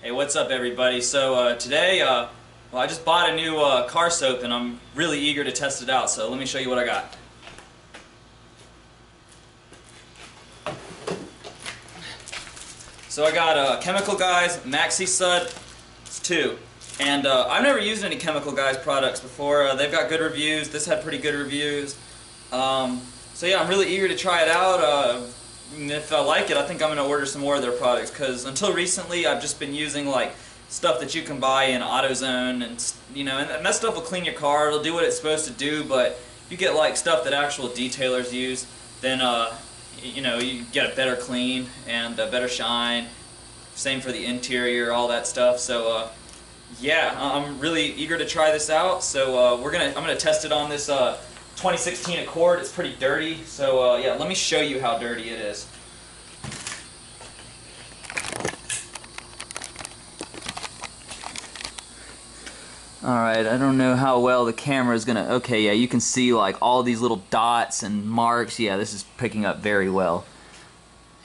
Hey, what's up everybody? So today, well, I just bought a new car soap and I'm really eager to test it out, so let me show you what I got. So I got Chemical Guys Maxi Suds II, and I've never used any Chemical Guys products before. They've got good reviews. This had pretty good reviews. So yeah, I'm really eager to try it out. If I like it, I think I'm going to order some more of their products, because until recently I've just been using like stuff that you can buy in AutoZone, and you know, and that stuff will clean your car. It'll do what it's supposed to do, but if you get like stuff that actual detailers use, then you know, you get a better clean and a better shine. Same for the interior, all that stuff. So yeah, I'm really eager to try this out. So I'm gonna test it on this 2016 Accord. It's pretty dirty. So yeah, let me show you how dirty it is. Alright, I don't know how well the camera is gonna... Okay, yeah, you can see like all these little dots and marks. Yeah, this is picking up very well.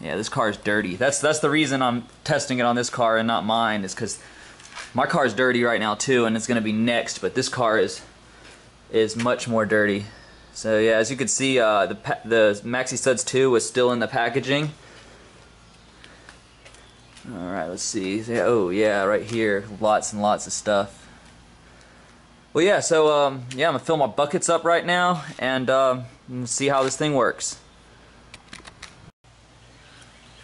Yeah, this car is dirty. That's the reason I'm testing it on this car and not mine, is because my car is dirty right now too, and it's gonna be next, but this car is much more dirty. So yeah, as you can see, the Maxi Suds II was still in the packaging. Alright, let's see. Oh yeah, right here, lots and lots of stuff. Well, yeah, so yeah, I'm gonna fill my buckets up right now and see how this thing works.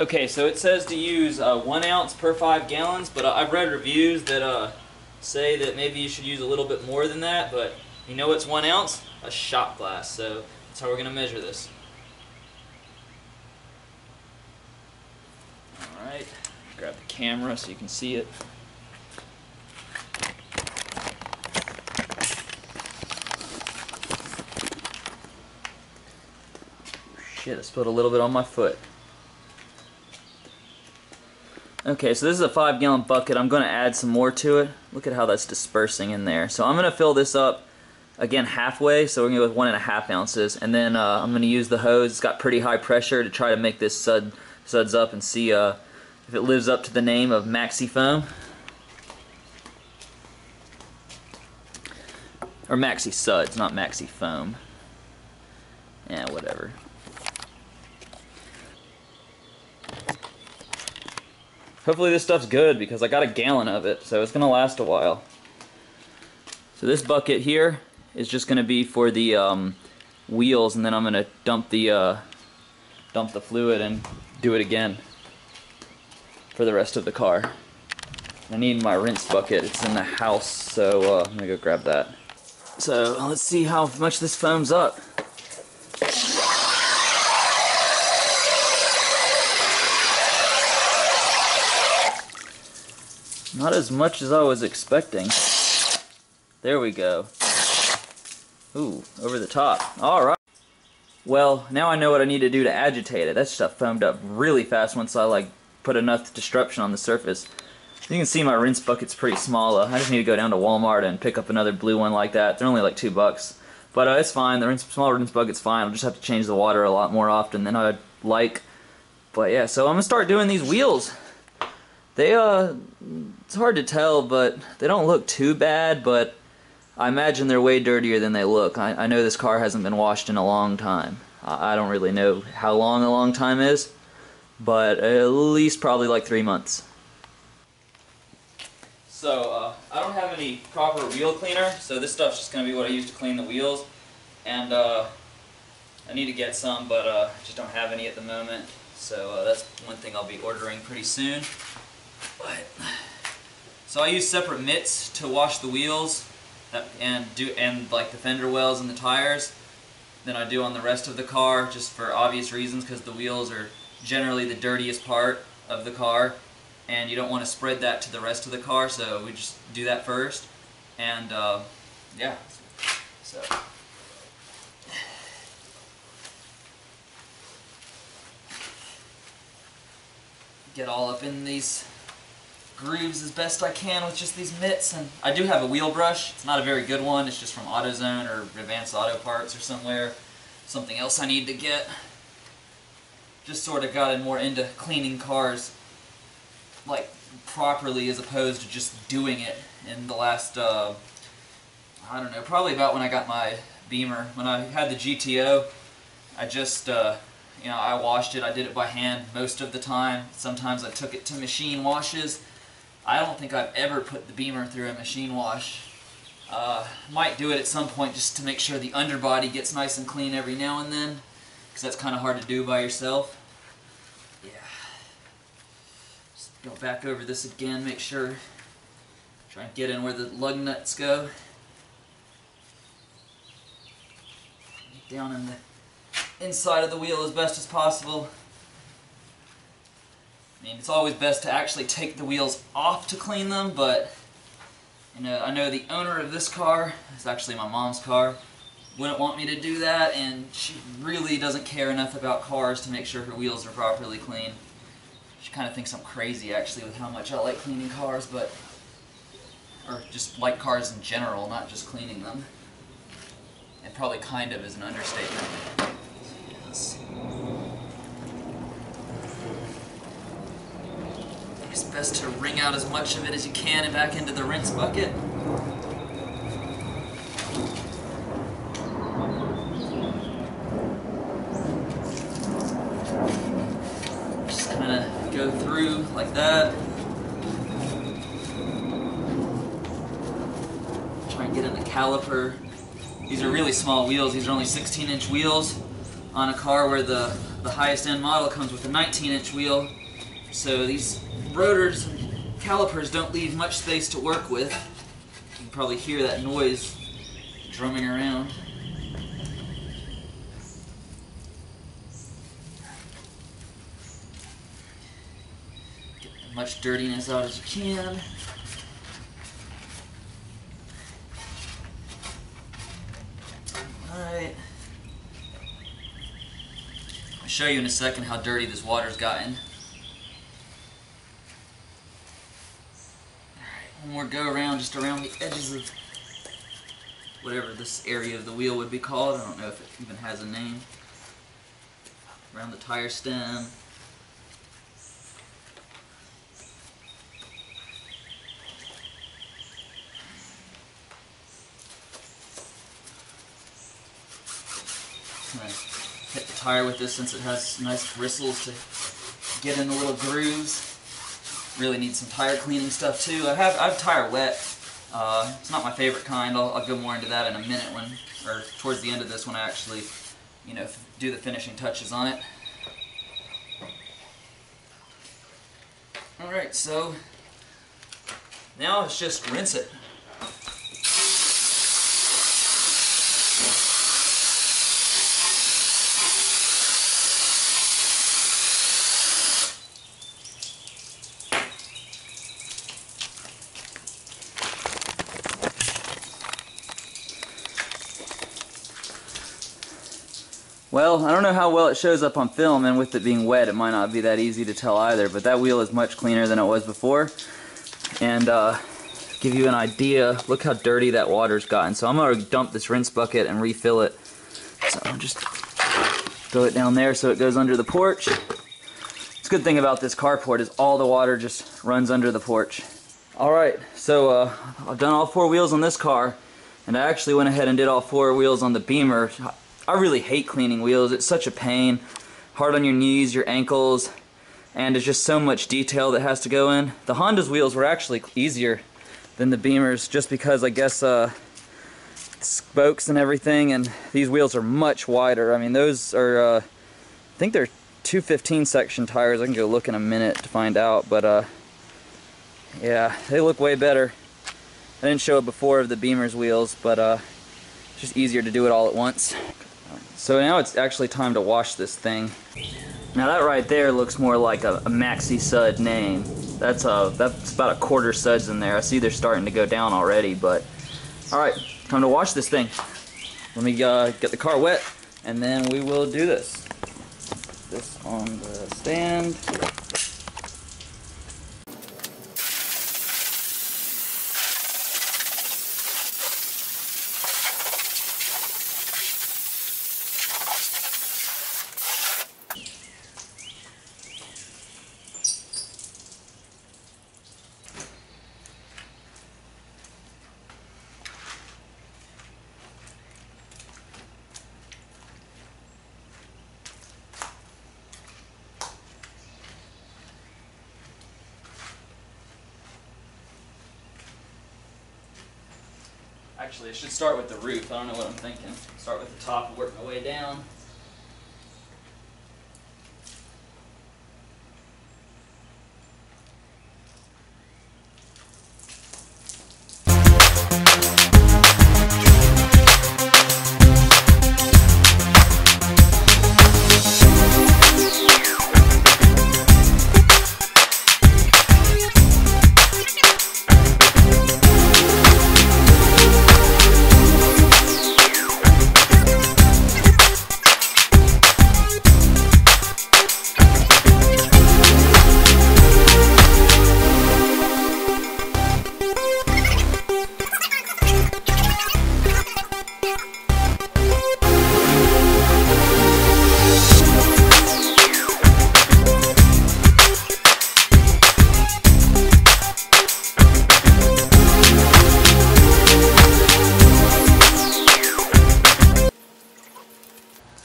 Okay, so it says to use 1 ounce per 5 gallons, but I've read reviews that say that maybe you should use a little bit more than that. But you know what's 1 ounce? A shot glass. So that's how we're gonna measure this. All right, grab the camera so you can see it. Shit, I spilled a little bit on my foot. Okay, so this is a 5-gallon bucket. I'm going to add some more to it. Look at how that's dispersing in there. So I'm going to fill this up again halfway. So we're going to go with 1.5 ounces, and then I'm going to use the hose. It's got pretty high pressure to try to make this suds up and see if it lives up to the name of Maxi Foam. Or Maxi Suds, not Maxi Foam. Yeah, whatever. Hopefully this stuff's good, because I got a gallon of it, so it's going to last a while. So this bucket here is just going to be for the wheels, and then I'm going to dump the fluid and do it again for the rest of the car. I need my rinse bucket. It's in the house, so I'm going to go grab that. So let's see how much this foams up. Not as much as I was expecting. There we go. Ooh, over the top. Alright. Well, now I know what I need to do to agitate it. That stuff foamed up really fast once I like put enough disruption on the surface. You can see my rinse bucket's pretty small. I just need to go down to Walmart and pick up another blue one like that. They're only like $2. But it's fine. The small rinse bucket's fine. I'll just have to change the water a lot more often than I'd like. But yeah, so I'm going to start doing these wheels. They, it's hard to tell, but they don't look too bad, but I imagine they're way dirtier than they look. I know this car hasn't been washed in a long time. I don't really know how long a long time is, but at least probably like 3 months. So, I don't have any proper wheel cleaner, so this stuff's just going to be what I use to clean the wheels. And, I need to get some, but I just don't have any at the moment. So, that's one thing I'll be ordering pretty soon. So I use separate mitts to wash the wheels and like the fender wells and the tires than I do on the rest of the car, just for obvious reasons, because the wheels are generally the dirtiest part of the car, and you don't want to spread that to the rest of the car, so we just do that first. And yeah, so get all up in these grooves as best I can with just these mitts. And I do have a wheel brush. It's not a very good one. It's just from AutoZone or Advanced Auto Parts or somewhere. Something else I need to get. Just sort of gotten more into cleaning cars like properly as opposed to just doing it in the last, I don't know, probably about when I got my Beamer. When I had the GTO, I just, you know, I washed it. I did it by hand most of the time. Sometimes I took it to machine washes. I don't think I've ever put the Beamer through a machine wash. Might do it at some point just to make sure the underbody gets nice and clean every now and then, because that's kind of hard to do by yourself. Yeah. Just go back over this again, make sure, try and get in where the lug nuts go. Get down in the inside of the wheel as best as possible. I mean, it's always best to actually take the wheels off to clean them, but you know, I know the owner of this car, it's actually my mom's car, wouldn't want me to do that, and she really doesn't care enough about cars to make sure her wheels are properly clean. She kind of thinks I'm crazy, actually, with how much I like cleaning cars, but, or just like cars in general, not just cleaning them. And probably kind of is an understatement. Yes. It's best to wring out as much of it as you can and back into the rinse bucket. Just kind of go through like that. Try and get in the caliper. These are really small wheels. These are only 16-inch wheels on a car where the highest end model comes with a 19-inch wheel. So these rotors and calipers don't leave much space to work with. You can probably hear that noise drumming around. Get as much dirtiness out as you can. Alright. I'll show you in a second how dirty this water's gotten. One more go around, just around the edges of whatever this area of the wheel would be called. I don't know if it even has a name. Around the tire stem. Kind of hit the tire with this since it has nice bristles to get in the little grooves. Really need some tire cleaning stuff too. I have tire wet. It's not my favorite kind. I'll go more into that in a minute or towards the end of this when I actually, you know, do the finishing touches on it. All right, so now let's just rinse it. Well, I don't know how well it shows up on film, and with it being wet it might not be that easy to tell either, but that wheel is much cleaner than it was before. And give you an idea, look how dirty that water's gotten. So I'm going to dump this rinse bucket and refill it. So I'll just throw it down there so it goes under the porch. The good thing about this carport is all the water just runs under the porch. Alright, so I've done all 4 wheels on this car, and I actually went ahead and did all 4 wheels on the Beamer. I really hate cleaning wheels. It's such a pain. Hard on your knees, your ankles, and there's just so much detail that has to go in. The Honda's wheels were actually easier than the Beamer's just because I guess spokes and everything, and these wheels are much wider. I mean, those are, I think they're 215 section tires. I can go look in a minute to find out, but yeah, they look way better. I didn't show it before of the Beamer's wheels, but it's just easier to do it all at once. So now it's actually time to wash this thing. Now that right there looks more like a Maxi Sud name. That's about a quarter suds in there. I see they're starting to go down already, but alright, time to wash this thing. Let me get the car wet, and then we will do this. Put this on the stand. Actually, I should start with the roof. I don't know what I'm thinking. Start with the top and work my way down.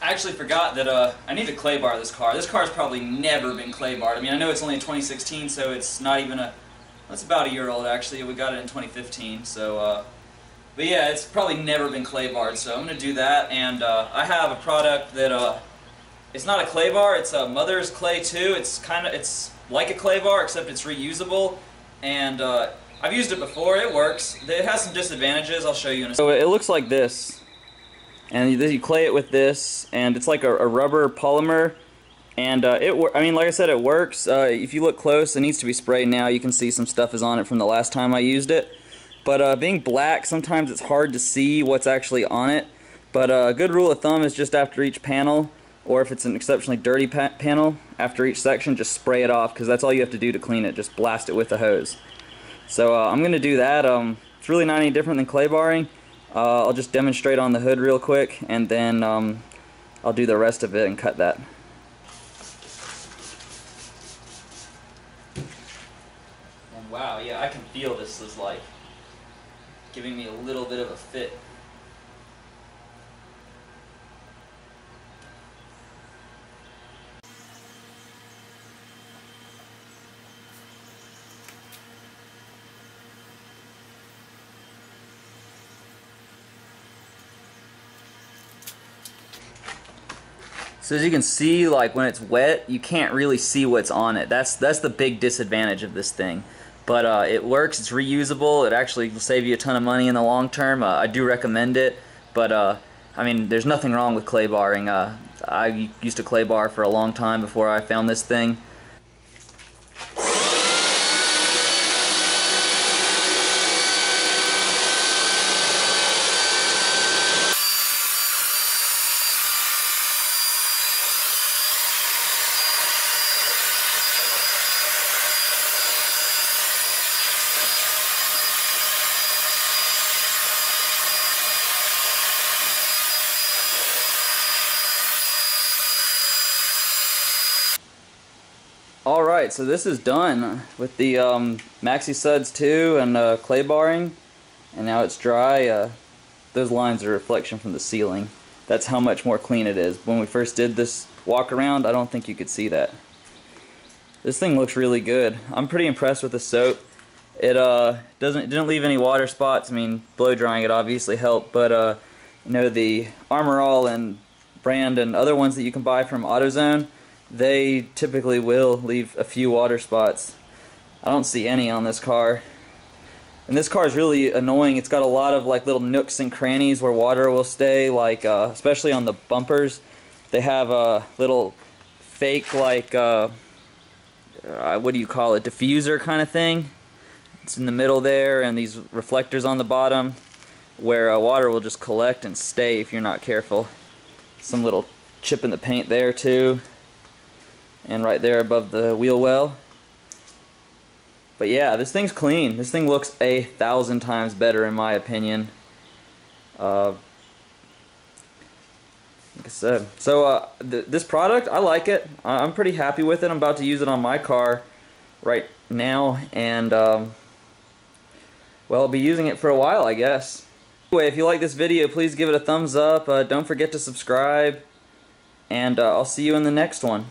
I actually forgot that I need to clay bar this car. This car's probably never been clay barred. I mean, I know it's only a 2016, so it's not even it's about a year old actually. We got it in 2015, so, but yeah, it's probably never been clay barred, so I'm going to do that. And I have a product that, it's not a clay bar, it's a Mother's Clay 2. It's like a clay bar, except it's reusable, and I've used it before. It works. It has some disadvantages. I'll show you in a second. So it looks like this. And you clay it with this, and it's like a rubber polymer, and I mean, like I said, it works. If you look close, it needs to be sprayed now. You can see some stuff is on it from the last time I used it. But being black, sometimes it's hard to see what's actually on it. But a good rule of thumb is just after each panel, or if it's an exceptionally dirty panel, after each section, just spray it off, because that's all you have to do to clean it. Just blast it with a hose. So I'm going to do that. It's really not any different than clay barring. I'll just demonstrate on the hood real quick, and then I'll do the rest of it and cut that. And wow, yeah, I can feel this is like giving me a little bit of a fit. So as you can see, like when it's wet, you can't really see what's on it. That's the big disadvantage of this thing. But it works, it's reusable, it actually will save you a ton of money in the long term. I do recommend it, but I mean, there's nothing wrong with clay barring. I used to clay bar for a long time before I found this thing. Alright, so this is done with the Maxi Suds II and clay barring, and now it's dry. Those lines are a reflection from the ceiling. That's how much more clean it is. When we first did this walk around, I don't think you could see that. This thing looks really good. I'm pretty impressed with the soap. It didn't leave any water spots. I mean, blow drying it obviously helped, but you know, the Armor All and brand and other ones that you can buy from AutoZone, they typically will leave a few water spots. I don't see any on this car. And this car is really annoying. It's got a lot of like little nooks and crannies where water will stay, like especially on the bumpers. They have a little fake, like what do you call it, diffuser kind of thing. It's in the middle there, and these reflectors on the bottom where water will just collect and stay if you're not careful. Some little chip in the paint there too, and right there above the wheel well. But yeah, this thing's clean. This thing looks 1,000 times better in my opinion. Like I said. So this product, I like it. I'm pretty happy with it. I'm about to use it on my car right now, and well, I'll be using it for a while, I guess. Anyway, if you like this video, please give it a thumbs up. Don't forget to subscribe, and I'll see you in the next one.